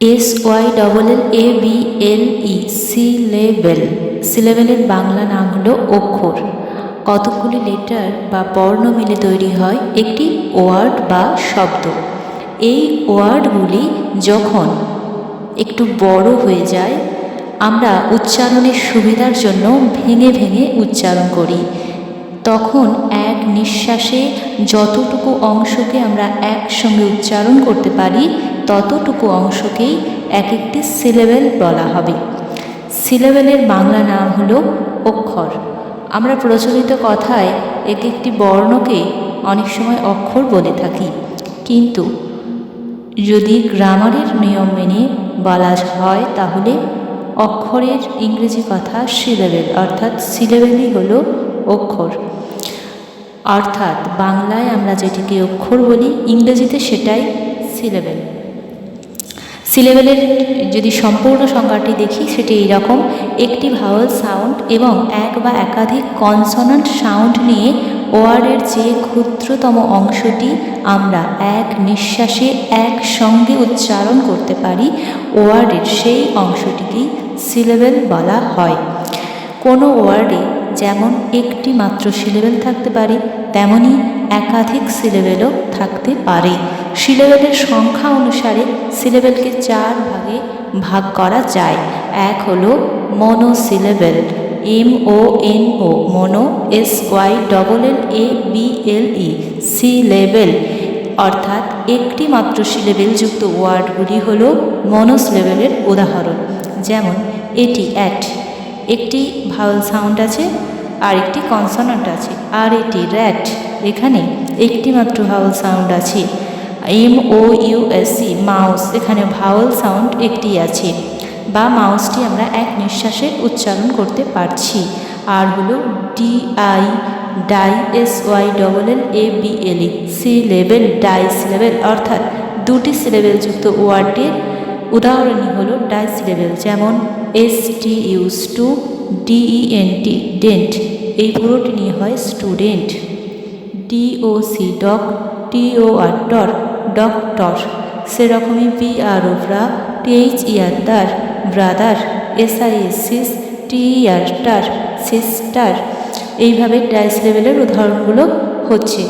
SYLLABLE syllable. সিলেবেলের Bangla নাম হলো অক্ষর। কতগুলি লেটার বা বর্ণ মিলে তৈরি হয় একটি ওয়ার্ড বা শব্দ। এই ওয়ার্ডগুলি যখন একটু বড় হয়ে যায়, আমরা উচ্চারণের সুবিধার জন্য ভেঙে ভেঙে উচ্চারণ করি। তখন এক নিঃশ্বাসে যতটুকু অংশকে আমরা একসঙ্গে উচ্চারণ করতে পারি ততটুকু অংশকেই এক একটি সিলেবেল বলা হবে। সিলেবেলের বাংলা নাম হলো অক্ষর। আমরা প্রচলিত কথায় এক একটি বর্ণকে অনেক সময় অক্ষর বলে থাকি, কিন্তু যদি গ্রামারের নিয়ম মেনে বলা হয় তাহলে অক্ষরের ইংরেজি কথা সিলেবেল, অর্থাৎ সিলেবেলই হলো অক্ষর। অর্থাৎ বাংলায় আমরা যেটিকে অক্ষর বলি, ইংরেজিতে সেটাই সিলেবেল। সিলেবেলের যদি সম্পূর্ণ সংজ্ঞাটি দেখি সেটি এইরকম: একটি ভাওয়াল সাউন্ড এবং এক বা একাধিক কনসোনান্ট সাউন্ড নিয়ে ওয়ার্ডের যে ক্ষুদ্রতম অংশটি আমরা এক নিঃশ্বাসে একসঙ্গে উচ্চারণ করতে পারি, ওয়ার্ডের সেই অংশটিকেই সিলেবেল বলা হয়। কোনো ওয়ার্ডে যেমন একটি মাত্র সিলেবেল থাকতে পারে, তেমনি একাধিক সিলেবেলও থাকতে পারে। সিলেবেলের সংখ্যা অনুসারে সিলেবেলকে 4 ভাগে ভাগ করা যায়। এক হলো মনোসিলেবেল, MONO, মনো, SYLLABLE, সিলেবেল, অর্থাৎ একটি মাত্র সিলেবেল যুক্ত ওয়ার্ডগুলি হলো মনোসিলেবেলের উদাহরণ। যেমন এটি অ্যাট, একটি ভাওয়াল সাউন্ড আছে আর একটি কনসোনান্ট আছে। আর এটি র্যাট, এখানে একটি মাত্র ভাওয়াল সাউন্ড আছে। MOUSE, মাউস, এখানে ভাওয়াল সাউন্ড একটি আছে, বা মাউসটি আমরা এক নিঃশ্বাসে উচ্চারণ করতে পারছি। আর হলো DI, di, SYLLABLE, syllable, di syllable, অর্থাৎ দুটি সিলেবেল যুক্ত ওয়ার্ডের উদাহরণই হলো ডাই সিলেবেল। যেমন STU, DENT, ডেন্ট, এই পুরোটি নিয়ে হয় student. DOC, doc, TOR, tor, doctor. সেরকমই BRO, bro, THER, ther, brother, SIS, sis, TER, ter, sister. এইভাবে ডাই সিলেবেলের উদাহরণগুলো হচ্ছে।